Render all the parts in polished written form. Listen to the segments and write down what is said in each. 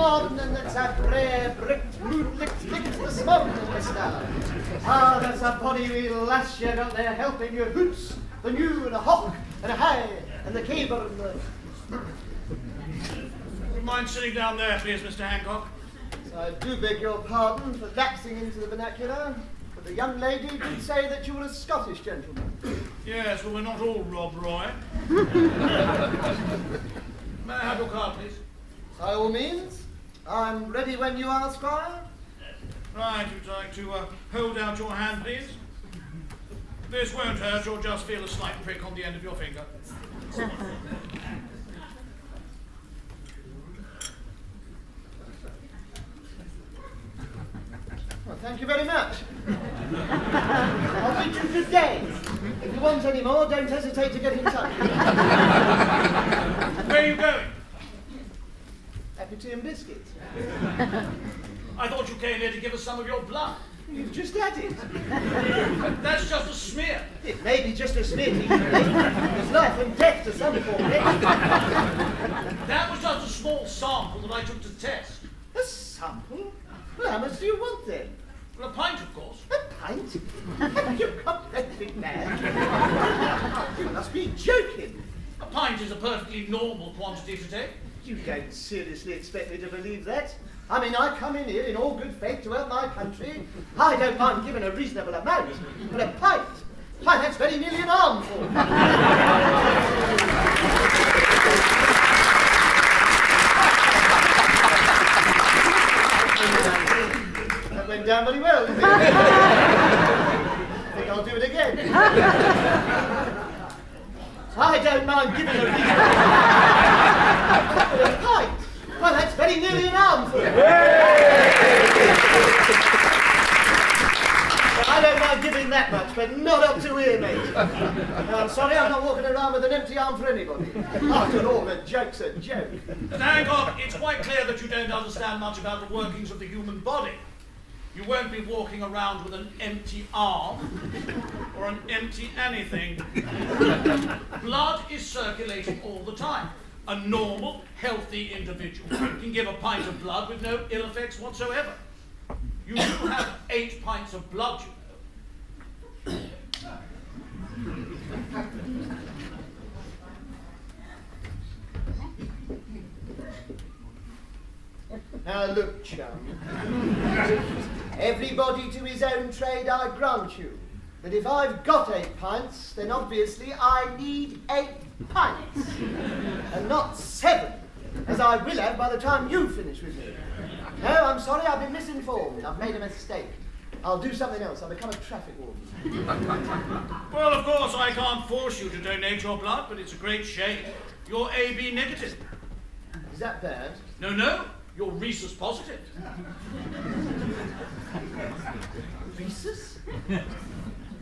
on, and let's have rare bricked, moonlit licks this morning, mister. Ah, that's a bonny wee lass you got there helping your hoots, the new and a hock and a high and the caber and the... Would you mind sitting down there, please, Mr. Hancock? So I do beg your pardon for lapsing into the vernacular, but the young lady did say that you were a Scottish gentleman. Yes, well, we're not all Rob Roy. May I have your card, please? By all means. I'm ready when you are, Squire. Right, you'd like to hold out your hand, please? This won't hurt, you'll just feel a slight prick on the end of your finger. Well, thank you very much. I'll bid you good day. If you want any more, don't hesitate to get in touch. Where are you going? Happy tea and biscuits. I thought you came here to give us some of your blood. You've just had it. That's just a smear. It may be just a smear to you. There's life and death to some for it. That was just a small sample that I took to test. A sample? Well, how much do you want then? Well, a pint, of course. A pint? You've completely mad. You must be joking. A pint is a perfectly normal quantity to take. You don't seriously expect me to believe that? I mean, I come in here in all good faith to help my country. I don't mind giving a reasonable amount, but a pint? Why, that's very nearly an armful. That went down very well, didn't it? I think I'll do it again. I don't mind giving a reasonable amount, but a pint? Well, that's very nearly an armful. I don't mind giving that much, but not up to here, mate. No, I'm sorry, I'm not walking around with an empty arm for anybody. After all, a joke's a joke. Hancock, it's quite clear that you don't understand much about the workings of the human body. You won't be walking around with an empty arm or an empty anything. Blood is circulating all the time. A normal, healthy individual can give a pint of blood with no ill effects whatsoever. You do have 8 pints of blood, you know. Now look, chum. Everybody to his own trade, I grant you. But if I've got 8 pints, then obviously I need 8 pints. And not 7, as I will have by the time you finish with me. No, I'm sorry, I've been misinformed. I've made a mistake. I'll do something else. I'll become a traffic warden. Well, of course, I can't force you to donate your blood, but it's a great shame. You're AB negative. Is that bad? No, you're rhesus positive. Rhesus?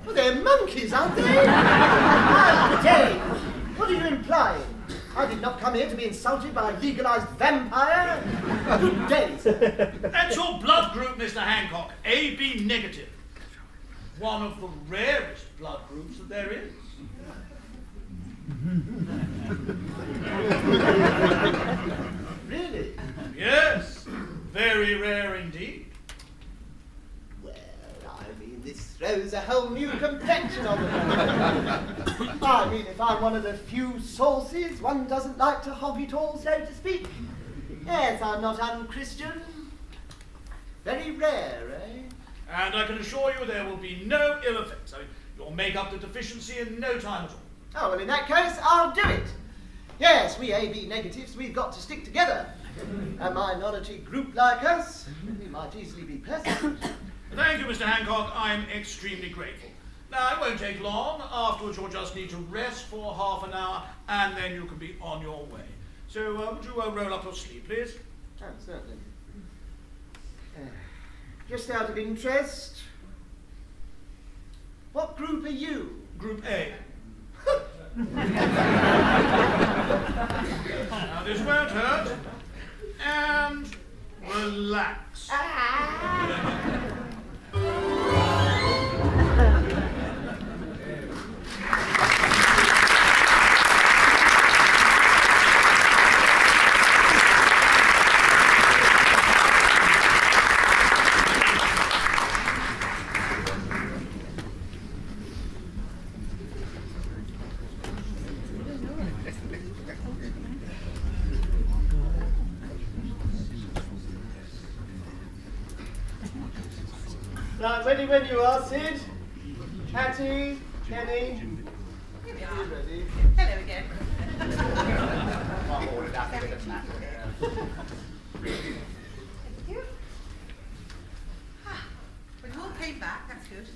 Well, they're monkeys, aren't they? Well, Dave, what are you implying? I did not come here to be insulted by a legalized vampire. Good days. That's your blood group, Mr. Hancock. AB negative. One of the rarest blood groups that there is. Really? Yes, very rare indeed. Well, I mean, this throws a whole new complexion on the matter. I mean, if I'm one of the few sources, one doesn't like to hog it all, so to speak. Yes, I'm not unchristian. Very rare, eh? And I can assure you there will be no ill effects. I mean, you'll make up the deficiency in no time at all. Oh, well, in that case, I'll do it. Yes, we AB negatives, we've got to stick together. A minority group like us, we might easily be persecuted. Thank you, Mr. Hancock. I'm extremely grateful. Now, it won't take long. Afterwards, you'll just need to rest for half an hour, and then you can be on your way. So, would you roll up your sleeve, please? Oh, certainly. Just out of interest, what group are you? Group A. Now, this won't hurt. And relax. Right, ready when you are, Sid. Hattie, Kenny. Here we Are are. you ready? Hello again. Thank you. Well, you all came back, that's good.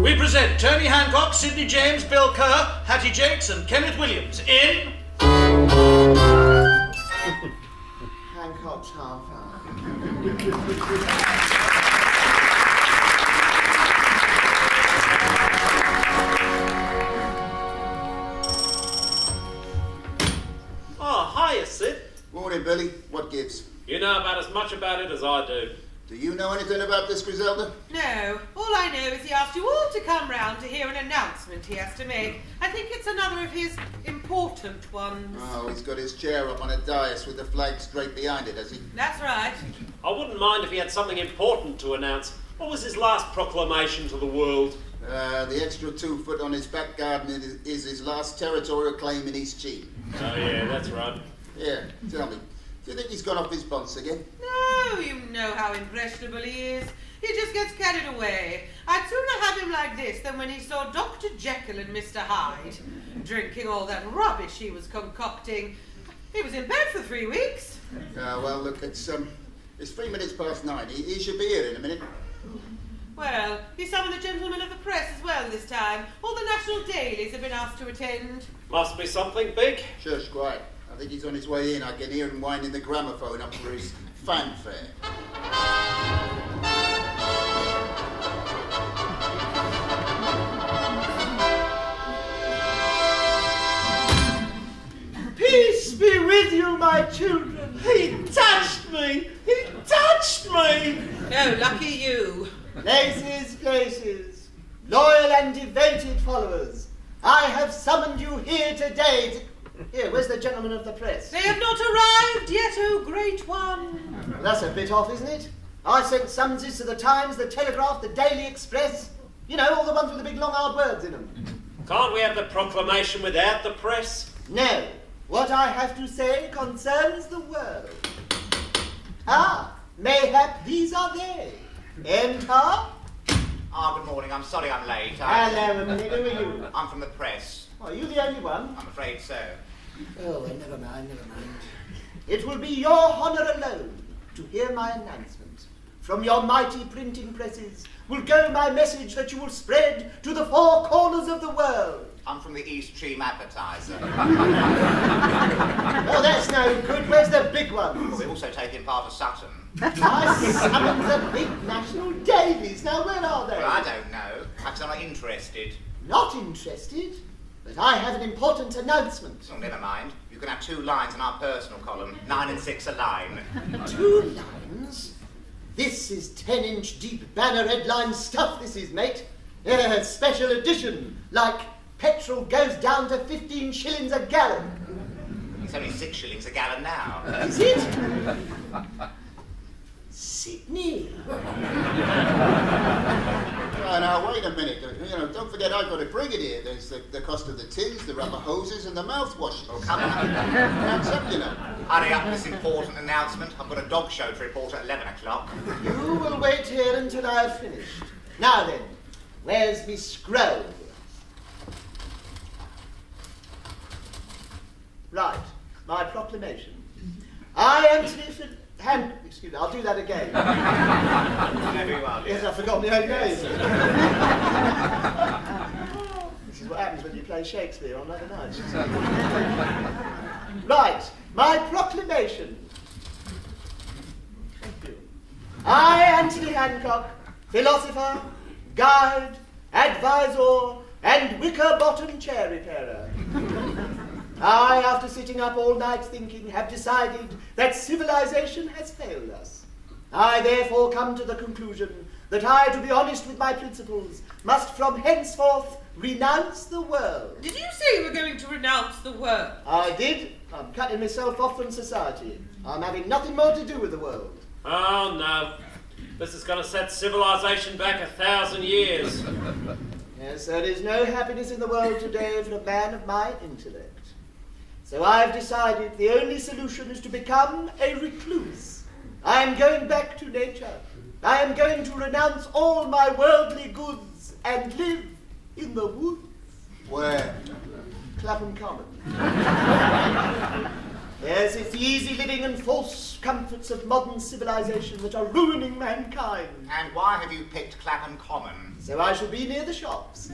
We present Tony Hancock, Sid James, Bill Kerr, Hattie Jacques and Kenneth Williams in... Hancock's half hour. Oh, hiya, Sid. Morning, Billy. What gives? You know about as much about it as I do. Do you know anything about this, Griselda? No, all I know is he asked you all to come round to hear an announcement he has to make. I think it's another of his important ones. Oh, he's got his chair up on a dais with the flag straight behind it, has he? That's right. I wouldn't mind if he had something important to announce. What was his last proclamation to the world? The extra 2 foot on his back garden is his last territorial claim in East Cheam. Oh, yeah, that's right. Yeah, tell me, do you think he's gone off his bunts again? No, you know how impressionable he is. He just gets carried away. I'd sooner have him like this than when he saw Dr. Jekyll and Mr. Hyde drinking all that rubbish he was concocting. He was in bed for 3 weeks. Well, look, it's 3 minutes past 9. He should be here in a minute. Well, he summoned the gentlemen of the press as well this time. All the national dailies have been asked to attend. Must be something big. Shush, quiet. I think he's on his way in. I can hear him winding the gramophone up for his fanfare. Peace be with you, my children. He touched me! He touched me! Oh, lucky you. Places, loyal and devoted followers, I have summoned you here today to... Here, where's the gentleman of the press? They have not arrived yet, oh great one. Well, that's a bit off, isn't it? I sent summonses to the Times, the Telegraph, the Daily Express. You know, all the ones with the big long hard words in them. Can't we have the proclamation without the press? No, what I have to say concerns the world. Ah, mayhap these are they. Enter. Good morning. I'm sorry I'm late. Hello, a minute, who are you? I'm from the press. Are you the only one? I'm afraid so. Oh, well, never mind. It will be your honour alone to hear my announcement. From your mighty printing presses will go my message that you will spread to the 4 corners of the world. I'm from the East Stream Advertiser. Oh, that's no good. Where's the big ones? We're also taking part of Sutton. I summoned the big national dailies. Now, where are they? Well, I don't know. Perhaps I'm not interested. Not interested? But I have an important announcement. Oh, never mind. You can have 2 lines in our personal column. 9 and 6 a line. 2 lines? This is 10-inch deep banner headline stuff, this is, mate. Special edition, like petrol goes down to 15 shillings a gallon. It's only 6 shillings a gallon now. Is it? Sydney. Now, wait a minute. You know, don't forget I've got to bring it here. There's the cost of the tins, the rubber hoses, and the mouthwash. Oh, come on. That's up, you know. Hurry up with this important announcement. I've got a dog show to report at 11 o'clock. You will wait here until I've finished. Now then, where's me scroll? Right, my proclamation. I, Anthony excuse me, I'll do that again. Whenever you are, dear. Yes, I forgot my own name. This is what happens when you play Shakespeare on other nights. Right, my proclamation. Thank you. I, Anthony Hancock, philosopher, guide, advisor, and wicker-bottom chair repairer. I, after sitting up all night thinking, have decided that civilization has failed us. I therefore come to the conclusion that I, to be honest with my principles, must from henceforth renounce the world. Did you say you were going to renounce the world? I did. I'm cutting myself off from society. I'm having nothing more to do with the world. Oh, no. This is going to set civilization back 1,000 years. Yes, there is no happiness in the world today for a man of my intellect. So I've decided the only solution is to become a recluse. I am going back to nature. I am going to renounce all my worldly goods and live in the woods. Where? Clapham Common. Yes, it's the easy living and false comforts of modern civilization that are ruining mankind. And why have you picked Clapham Common? So I shall be near the shops.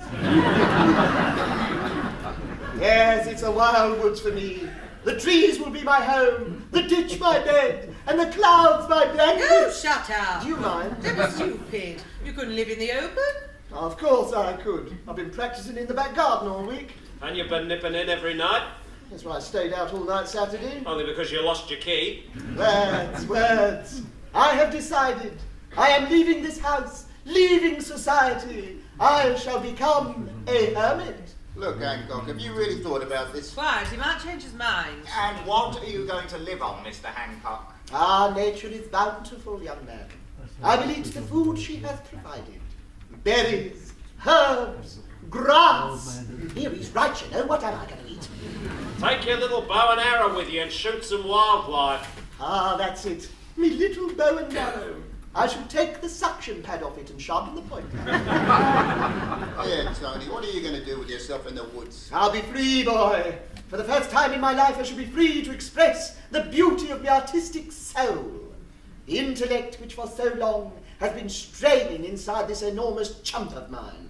Yes, it's a wild woods for me. The trees will be my home, the ditch my bed, and the clouds my blanket. Oh, shut up. Do you mind? Don't be stupid. You couldn't live in the open. Of course I could. I've been practicing in the back garden all week. And you've been nipping in every night? That's why I stayed out all night Saturday. Only because you lost your key? Words. I have decided. I am leaving this house, leaving society. I shall become a hermit. Look, Hancock, have you really thought about this? Quite, he might change his mind. And what are you going to live on, Mr. Hancock? Ah, nature is bountiful, young man. I will eat the food she hath provided. Berries, herbs, grass. Here he's right, you know. What am I going to eat? Take your little bow and arrow with you and shoot some wildlife. Ah, that's it. Me little bow and arrow. I shall take the suction pad off it and sharpen the point. Yeah, Tony, what are you going to do with yourself in the woods? I'll be free, boy. For the first time in my life, I shall be free to express the beauty of my artistic soul. The intellect which for so long has been straining inside this enormous chump of mine.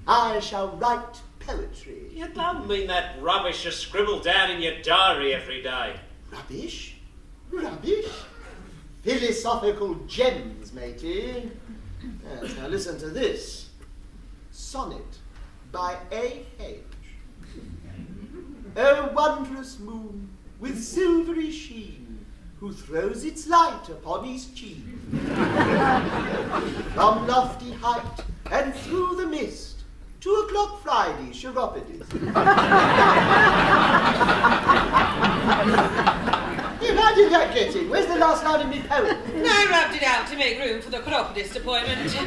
I shall write poetry. You don't mean that rubbish you scribble down in your diary every day. Rubbish? Rubbish? Philosophical gems, matey. Yes, now listen to this. Sonnet by A.H. O wondrous moon with silvery sheen, who throws its light upon his cheek. From lofty height and through the mist, 2 o'clock Friday, chiropodist. How did that get in? Where's the last line of me poem? I rubbed it out to make room for the chiropodist appointment. You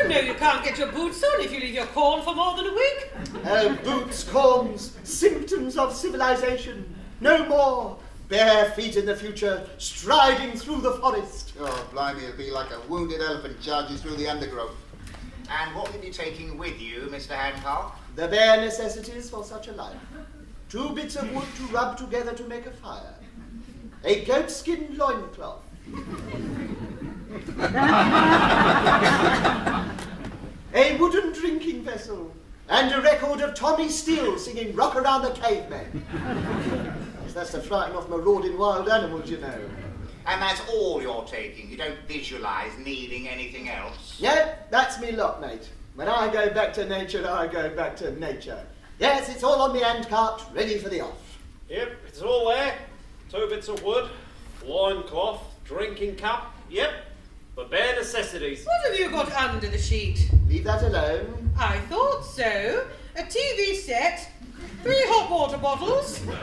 know you can't get your boots on if you leave your corn for more than a week. Oh, boots, corns, symptoms of civilization. No more. Bare feet in the future, striding through the forest. Oh, blimey, it'll be like a wounded elephant charging through the undergrowth. And what will you be taking with you, Mr. Hancock? The bare necessities for such a life. 2 bits of wood to rub together to make a fire. A goatskin loincloth. A wooden drinking vessel. And a record of Tommy Steele singing Rock Around the Caveman. That's to frighten off marauding wild animals, you know. And that's all you're taking? You don't visualise needing anything else? No, that's me lot, mate. When I go back to nature, I go back to nature. Yes, it's all on the handcart, ready for the off. Yep, it's all there. 2 bits of wood, loincloth, drinking cup. Yep, the bare necessities. What have you got under the sheet? Leave that alone. I thought so. A TV set, 3 hot water bottles, 5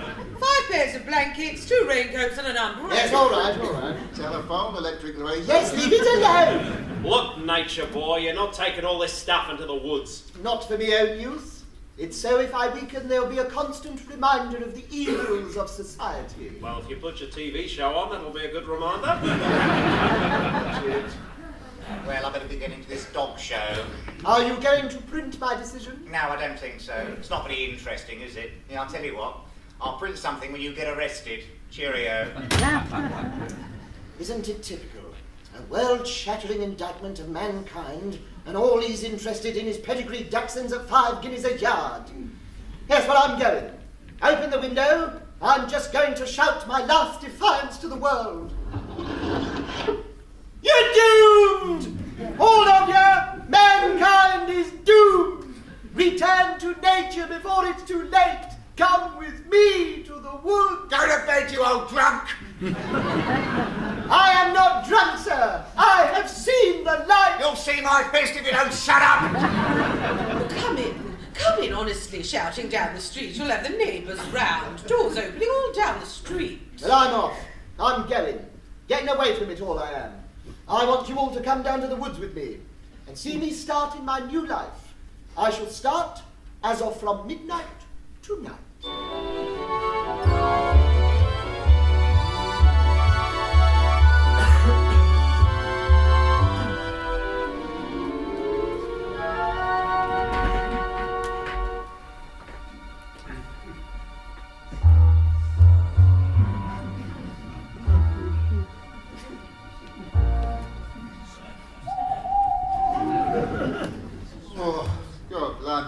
pairs of blankets, 2 raincoats and an umbrella. Yes, all right, all right. Telephone, electric razor. Yes, leave it alone. Look, nature boy, you're not taking all this stuff into the woods. Not for me own use. It's so if I weaken, there'll be a constant reminder of the evils of society. Well, if you put your TV show on, that'll be a good reminder. Well, I better be getting to this dog show. Are you going to print my decision? No, I don't think so. It's not very interesting, is it? Yeah, I'll tell you what. I'll print something when you get arrested. Cheerio. Isn't it typical? A world-shattering indictment of mankind, and all he's interested in is pedigree dachshunds at 5 guineas a yard. Here's where I'm going. Open the window. I'm just going to shout my last defiance to the world. You're doomed! All of you! Mankind is doomed! Return to nature before it's too late. Come with me to the woods. Go to bed, you old drunk! I am not drunk, sir. I have seen the light. You'll see my fist if you don't shut up! Come in, honestly, shouting down the street. You'll have the neighbours round. Doors opening all down the street. Well, I'm off. I'm going. Getting away from it all, I am. I want you all to come down to the woods with me and see me start in my new life. I shall start as of from midnight tonight.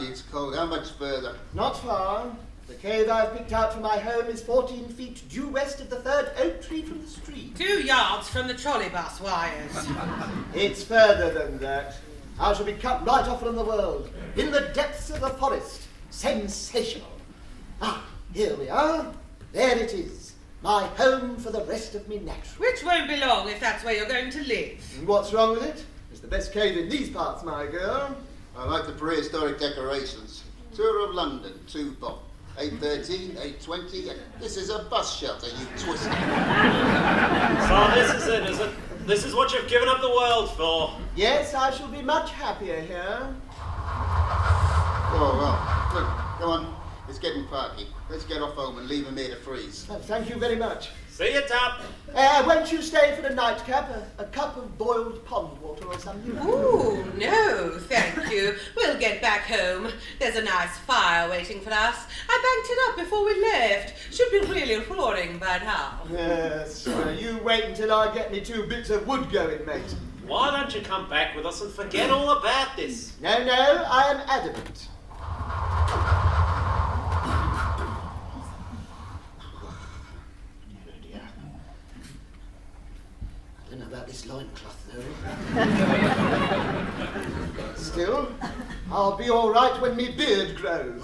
It's cold. How much further? Not far. The cave I've picked out for my home is 14 feet due west of the third oak tree from the street. 2 yards from the trolley bus wires. It's further than that. I shall be cut right off from the world, in the depths of the forest. Sensational. Ah, here we are. There it is. My home for the rest of me natural. Which won't be long if that's where you're going to live. And what's wrong with it? It's the best cave in these parts, my girl. I like the prehistoric decorations. Tour of London, 2 bob. 8:13, 8:20. This is a bus shelter, you twister. So this is it, is it? This is what you've given up the world for? Yes, I shall be much happier here. Oh, well. Look, come on. It's getting parky. Let's get off home and leave him here to freeze. Oh, thank you very much. See you, Tap. Won't you stay for a nightcap? A cup of boiled pond water or something? Ooh, no, thank you. We'll get back home. There's a nice fire waiting for us. I banked it up before we left. Should be really roaring by now. Yes, you wait until I get me 2 bits of wood going, mate. Why don't you come back with us and forget all about this? No, I am adamant. I don't know about this loincloth, though. Still, I'll be all right when me beard grows.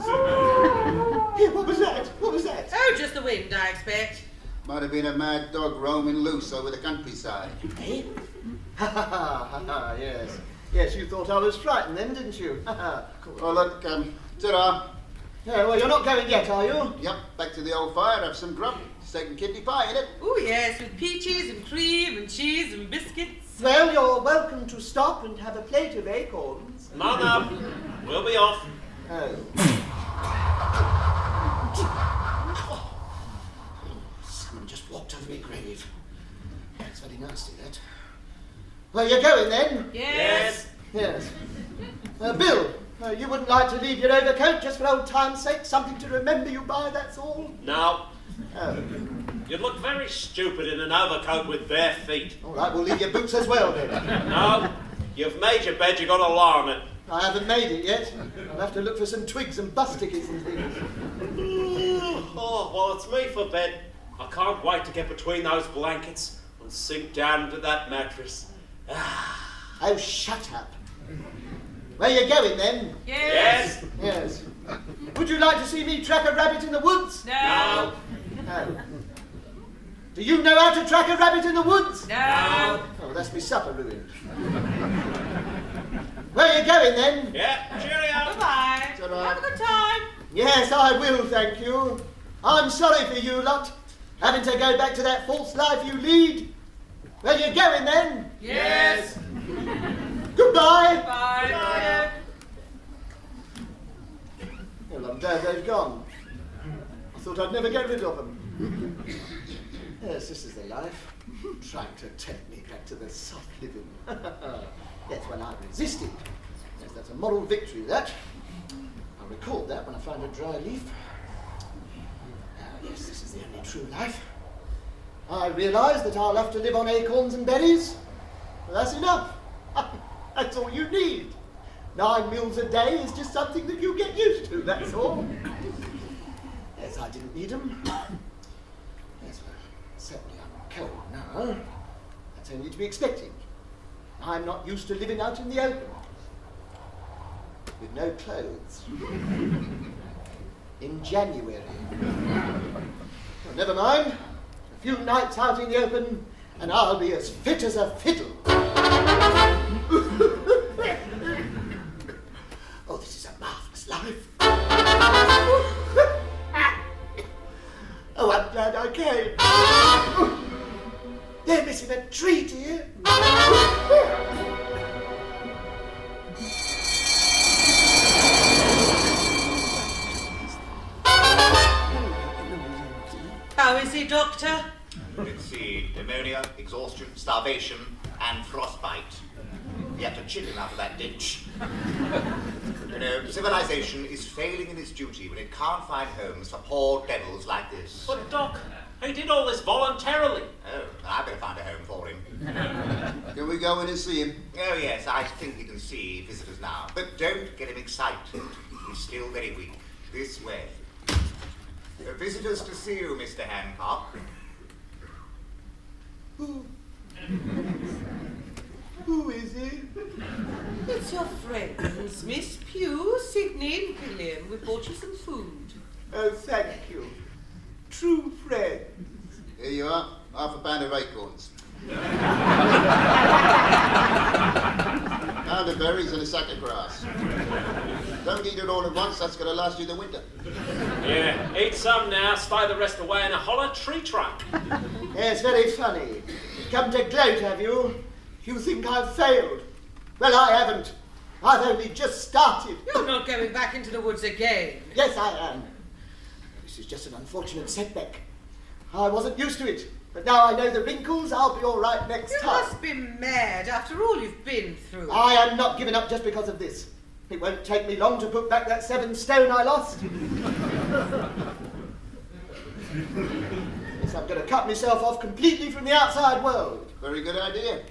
Here, what was that? What was that? Oh, just the wind, I expect. Might have been a mad dog roaming loose over the countryside. Eh? Ha ha ha ha, yes. Yes, you thought I was frightened then, didn't you? Ha ha. Oh, look, ta-ra. Yeah, well, you're not going yet, are you? Yep, back to the old fire, have some grub. Steak and kidney pie, innit? Oh, yes, with peaches and cream and cheese and biscuits. Well, you're welcome to stop and have a plate of acorns. No, we'll be off. Oh. Someone just walked over my grave. That's very nasty, that. Well, you're going then? Yes. Yes. Bill, you wouldn't like to leave your overcoat just for old time's sake? Something to remember you by, that's all? No. Oh. You'd look very stupid in an overcoat with bare feet. All right, we'll leave your boots as well, then. No. You've made your bed, you've got to lie on it. I haven't made it yet. I'll have to look for some twigs and bus tickets and things. Oh, well, it's me for bed. I can't wait to get between those blankets and sink down into that mattress. Oh, shut up. Where you going, then? Yes. Yes. Would you like to see me track a rabbit in the woods? No. No. Do you know how to track a rabbit in the woods? No. Oh, that's me supper ruined. Where you going, then? Yeah, cheerio. Bye-bye. Ta-ra. Have a good time. Yes, I will, thank you. I'm sorry for you lot, having to go back to that false life you lead. Where you going, then? Yes. Goodbye. Bye. Well, I'm glad they've gone. I thought I'd never get rid of them. Yes, this is the life. Trying to take me back to the soft living. Yes, well, I resisted. Yes, that's a moral victory, that. I'll record that when I find a dry leaf. Yes, this is the only true life. I realise that I'll have to live on acorns and berries. But that's enough. That's all you need. 9 meals a day is just something that you get used to, that's all. Yes, I didn't need them. Yes, well, certainly I'm cold now. That's only to be expected. I'm not used to living out in the open. With no clothes. In January. Well, never mind. A few nights out in the open, and I'll be as fit as a fiddle. Oh, this is a marvellous life. Oh, I'm glad I came. They're missing a tree, dear. Doctor? Let's see, pneumonia, exhaustion, starvation, and frostbite. You have to chip him out of that ditch. You know, civilization is failing in its duty when it can't find homes for poor devils like this. But, Doc, he did all this voluntarily. Oh, I better find a home for him. Can we go in and see him? Oh, yes, I think we can see visitors now. But don't get him excited. He's still very weak. This way. Visitors to see you, Mr. Hancock. Who is it? It's your friends, Miss Pugh, Sydney and Gilliam. We bought you some food. Oh, thank you. True friend. Here you are, half a pound of acorns. Pound of berries and a sack of grass. Don't eat it all at once, that's going to last you the winter. Yeah, eat some now, stay the rest away in a hollow tree trunk. Yes, very funny. Come to gloat, have you? You think I've failed? Well, I haven't. I've only just started. You're not going back into the woods again. Yes, I am. This is just an unfortunate setback. I wasn't used to it, but now I know the wrinkles, I'll be all right next You time. must be mad after all you've been through. I am not giving up just because of this. It won't take me long to put back that 7 stone I lost. Yes, I'm going to cut myself off completely from the outside world. Very good idea.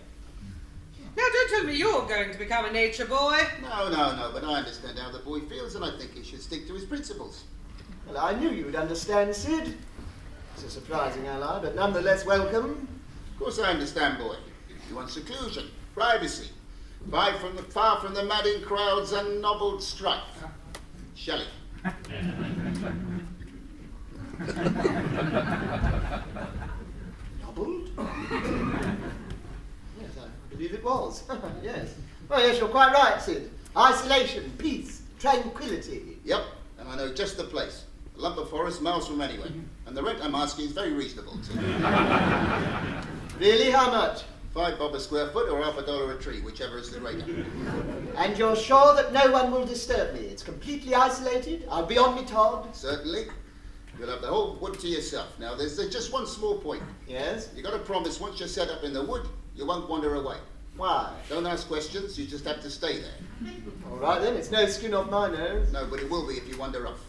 Now, don't tell me you're going to become a nature boy. No, but I understand how the boy feels and I think he should stick to his principles. Well, I knew you'd understand, Sid. It's a surprising ally, but nonetheless welcome. Of course I understand, boy. You want seclusion, privacy, far from the madding crowds and nobbled strife. Shelley. Nobbled? Yes, I believe it was. Yes. Well, yes, you're quite right, Sid. Isolation, peace, tranquility. Yep, and I know just the place. A lump of forest miles from anywhere. And the rent I'm asking is very reasonable, too. Really, how much? £5 a square foot or $1/2 a tree, whichever is the greater. And you're sure that no one will disturb me? It's completely isolated? I'll be on me Todd? Certainly. You'll have the whole wood to yourself. Now, there's just one small point. Yes? You've got to promise once you're set up in the wood, you won't wander away. Why? Don't ask questions, you just have to stay there. All right then, it's no skin off my nose. No, but it will be if you wander off.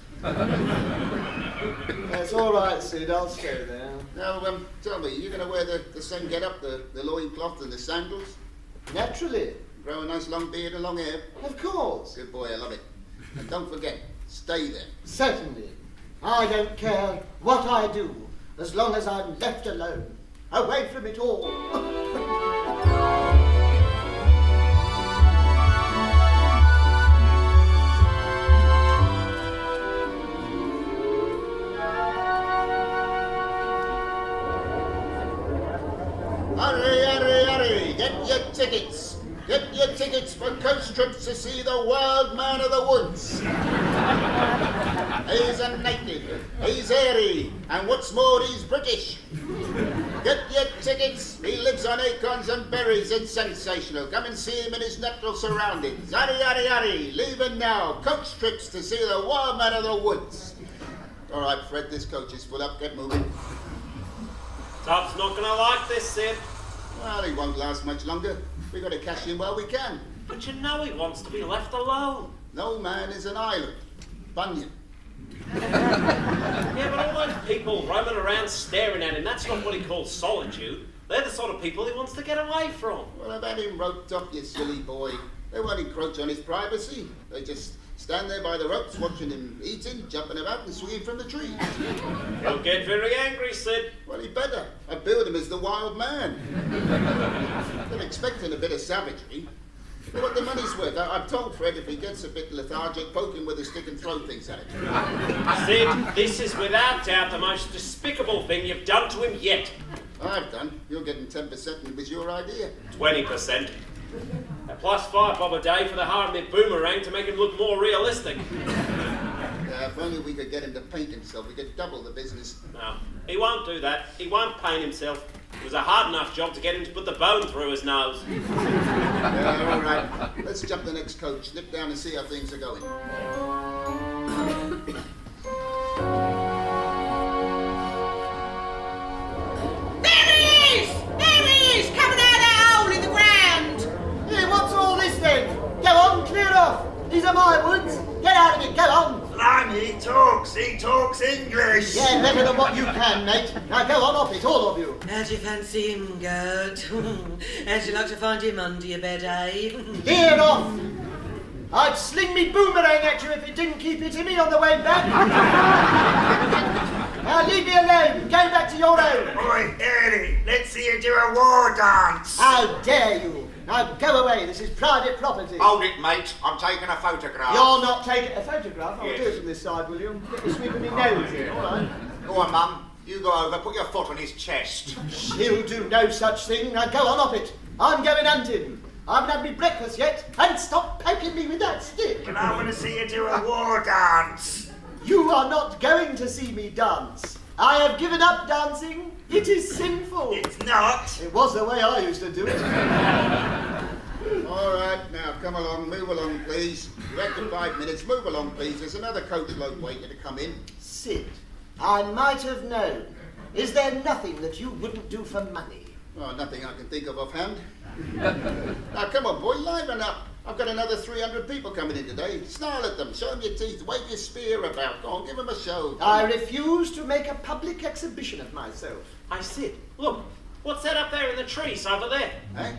That's all right, Sid, I'll stay there. Now, tell me, you're going to wear the same get-up, the loincloth and the sandals? Naturally. Grow a nice long beard and long hair? Of course. Good boy, I love it. And don't forget, stay there. Certainly. I don't care what I do, as long as I'm left alone, away from it all. Hurry, get your tickets. Get your tickets for coach trips to see the wild man of the woods. He's a native, he's airy, and what's more, he's British. Get your tickets, he lives on acorns and berries, it's sensational. Come and see him in his natural surroundings. Hurry, leaving now. Coach trips to see the wild man of the woods. All right, Fred, this coach is full up, get moving. Tub's not going to like this, Sid. Well, he won't last much longer. We've got to cash in while we can. But you know he wants to be left alone. No man is an island. Bunyan. Yeah, but all those people roaming around staring at him, that's not what he calls solitude. They're the sort of people he wants to get away from. Well, I've had him roped up, you silly boy. They won't encroach on his privacy. They just stand there by the ropes, watching him eating, jumping about and swinging from the trees. He'll get very angry, Sid. Well, he better. I billed him as the wild man. They're expecting a bit of savagery. But what the money's worth, I've told Fred if he gets a bit lethargic, poke him with a stick and throw things at him. Sid, this is without doubt the most despicable thing you've done to him yet. I've done. You're getting 10% and it was your idea. 20%. Plus £5 a day for the Harmony boomerang to make him look more realistic. If only we could get him to paint himself, we could double the business. No, he won't do that. He won't paint himself. It was a hard enough job to get him to put the bone through his nose. Yeah, all right. Let's jump the next coach, nip down and see how things are going. These are my woods. Get out of it, go on. Blimey, he talks English. Yeah, better than what you can, mate. Now go on off it, all of you. How do you fancy him, Gert? How'd you like to find him under your bed, eh? Clear off. I'd sling me boomerang at you if it didn't keep hitting me on the way back. Now leave me alone. Go back to your own. Oi, Hattie, let's see you do a war dance. How dare you? Now go away. This is private property. Hold it, mate. I'm taking a photograph. You're not taking a photograph. I'll Yes. do it from this side, will you? Get me sweeping me nose in, all right? Go on, Mum. You go over, put your foot on his chest. She'll do no such thing. Now go on off it. I'm going hunting. I haven't had me breakfast yet. And stop poking me with that stick. And I want to see you do a war dance. You are not going to see me dance. I have given up dancing. It is sinful. It's not. It was the way I used to do it. All right, now come along, move along, please. You've had your 5 minutes. Move along, please. There's another coachload waiting to come in. Sid, I might have known. Is there nothing that you wouldn't do for money? Oh, nothing I can think of offhand. Now, come on, boy, liven up. I've got another 300 people coming in today. Snarl at them, show them your teeth, wave your spear about. Go on, give them a show. I refuse to make a public exhibition of myself. I Sid, look, what's that up there in the trees over there? Eh?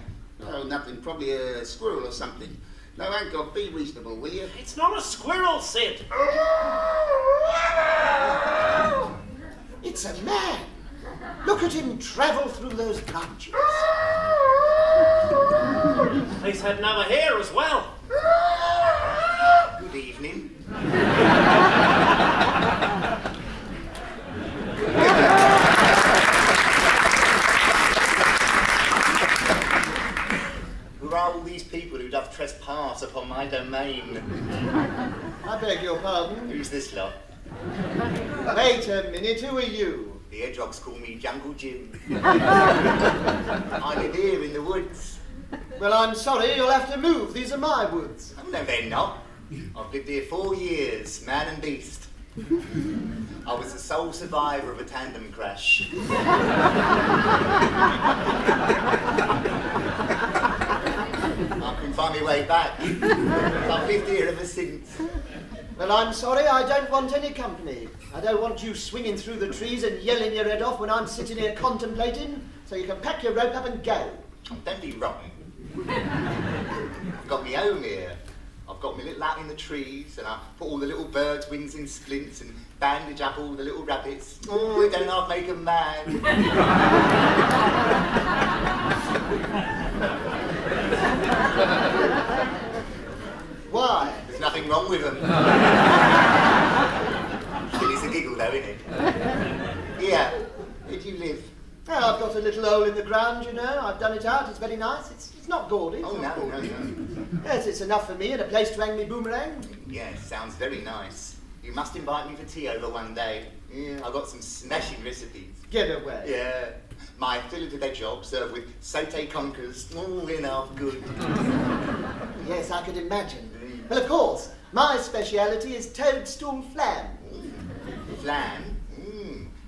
Oh, nothing. Probably a squirrel or something. Now, Hancock, be reasonable, will you? It's not a squirrel, Sid. It's a man. Look at him travel through those branches. He's had another hair as well. Good evening. Who are all these people who doth trespass upon my domain? I beg your pardon. Who's this lot? Wait a minute, who are you? The hedgehogs call me Jungle Jim. I live here in the woods. Well, I'm sorry, you'll have to move. These are my woods. Oh, no, they're not. I've lived here 4 years, man and beast. I was the sole survivor of a tandem crash. I couldn't find my way back. I've lived here ever since. Well, I'm sorry, I don't want any company. I don't want you swinging through the trees and yelling your head off when I'm sitting here contemplating, so you can pack your rope up and go. Oh, don't be rotten. I've got my home here. I've got my little hut in the trees, and I put all the little birds' wings in splints and bandage up all the little rabbits. Oh, don't I make 'em mad? Why? There's nothing wrong with them. Still, it's a giggle, though, isn't it? Yeah. Where do you live? Well, I've got a little hole in the ground, you know. I've done it out. It's very nice. It's not gaudy. It's Oh, not no, gaudy. no. Yes, it's enough for me and a place to hang me boomerang. Yeah, sounds very nice. You must invite me for tea over one day. Yeah, I've got some smashing recipes. Get away. Yeah. My fillet de hedgehog served with sauté conkers. Oh, enough good. Yes, I could imagine. Well, of course, my speciality is toadstool flan. Flan?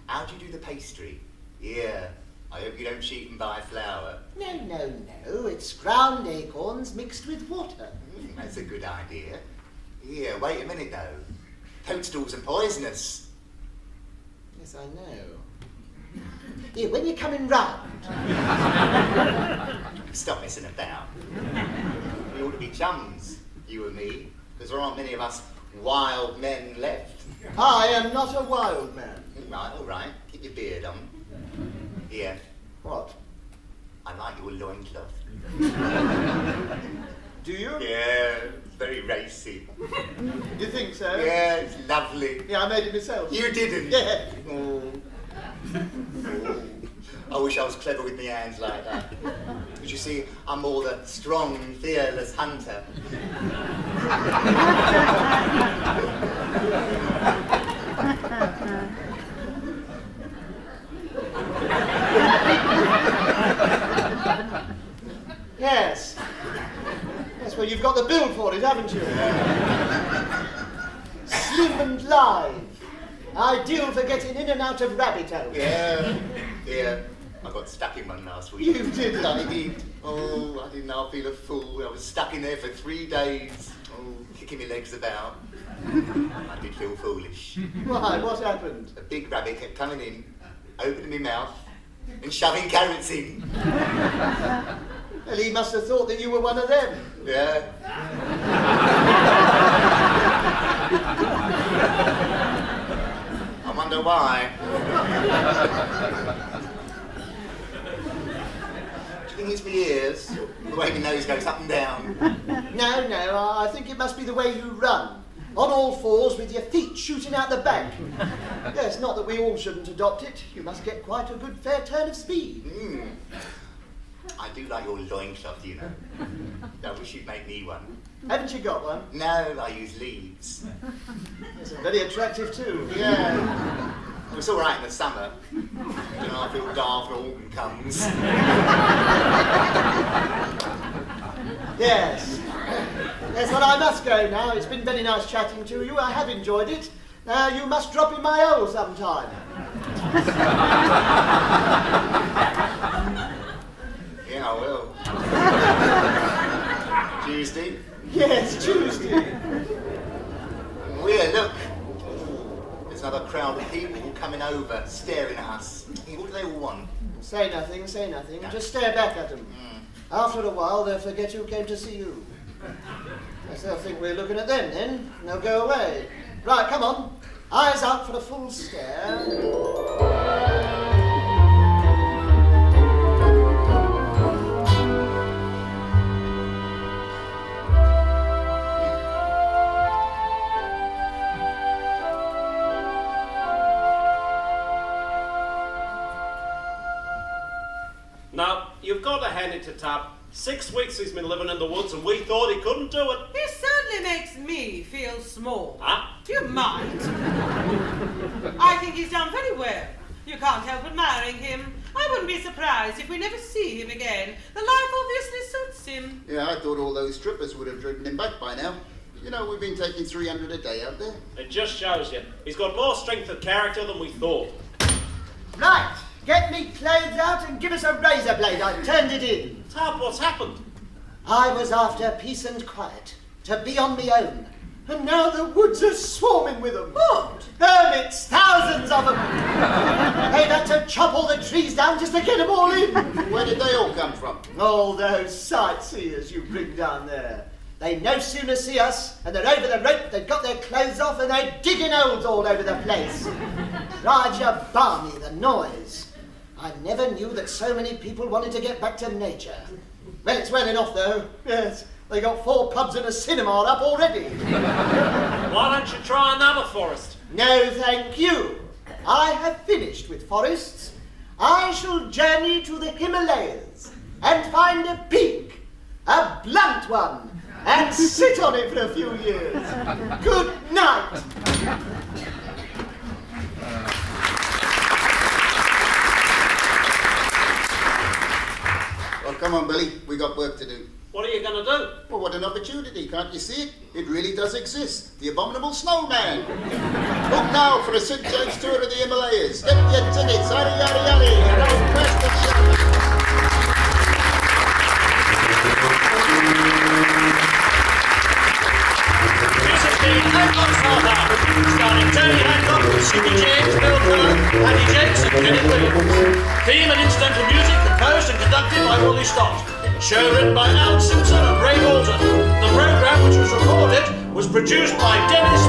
How do you do the pastry? Yeah. I hope you don't cheat and buy flour. No. It's ground acorns mixed with water. That's a good idea. Yeah, wait a minute though. Toadstools are poisonous. Yes, I know. Here, when you're coming round. Stop messing about. We ought to be chums, you and me, because there aren't many of us wild men left. I am not a wild man. All right. Keep your beard on. Here, What? I like your loincloth. Do you? Yeah, it's very racy. You think so? Yeah, it's lovely. Yeah, I made it myself. You didn't? Yeah. Oh. I wish I was clever with my hands like that. But you see, I'm more the strong, fearless hunter. Yes. Yes, well, you've got the build for it, haven't you? Slim and lithe. Ideal for getting in and out of rabbit holes. Yeah. I got stuck in one last week. You did? I did. Oh, I didn't know. I feel a fool. I was stuck in there for 3 days. Oh. kicking my legs about. I did feel foolish. Why, what happened? A big rabbit kept coming in, opening my mouth, and shoving carrots in. Well, he must have thought that you were one of them. Yeah. I wonder why. Do you think it's my ears? The way my nose goes up and down? No, I think it must be the way you run. On all fours with your feet shooting out the back. Yes, not that we all shouldn't adopt it. You must get quite a good fair turn of speed. I do like your loincloth, you know. I wish you'd make me one. Haven't you got one? No, I use leaves. Yes, and very attractive too. Yeah. It's all right in the summer. You know, I feel daft when autumn comes. Yes. Yes, well, I must go now. It's been very nice chatting to you. I have enjoyed it. Now, you must drop in my hole sometime. Yeah, I will. Tuesday? Yes, Tuesday. Weird, look. There's another crowd of people coming over, staring at us. What do they all want? Say nothing, say nothing. No. Just stare back at them. After a while, they'll forget who came to see you. Yes, they'll think we're looking at them then, and they'll go away. Right, come on. Eyes out for a full stare. Now, you've got to hand it to Tab. 6 weeks he's been living in the woods and we thought he couldn't do it. He certainly makes me feel small. Huh? You might. I think he's done very well. You can't help admiring him. I wouldn't be surprised if we never see him again. The life obviously suits him. Yeah, I thought all those strippers would have driven him back by now. You know, we've been taking 300 a day out there. It just shows you. He's got more strength of character than we thought. Right, get me clothes out and give us a razor blade. I turned it in. Tab, what's happened? I was after peace and quiet, to be on me own. And now the woods are swarming with them. What? Hermits, thousands of them. They've had to chop all the trees down just to get them all in. Where did they all come from? All those sightseers you bring down there. They no sooner see us, and they're over the rope, they've got their clothes off, and they're digging holes all over the place. Raja balmy, the noise. I never knew that so many people wanted to get back to nature. Well, it's well enough, though. Yes, they got 4 pubs and a cinema up already. Why don't you try another forest? No, thank you. I have finished with forests. I shall journey to the Himalayas and find a peak, a blunt one, and sit on it for a few years. Good night. Well, come on, Billy. We got work to do. What are you going to do? Well, what an opportunity. Can't you see it? It really does exist. The Abominable Snowman. Book now for a Sid James tour of the Himalayas. Get your tickets. Yaddy, yaddy, yaddy. Don't press the show. Hancock starring Tony Hancock, Sid James, Galton, Hattie, Jacques and Kenneth. Theme and incidental music composed and conducted by Wally Stott. Show written by Simpson and Ray Galton. The programme, which was recorded, was produced by Dennis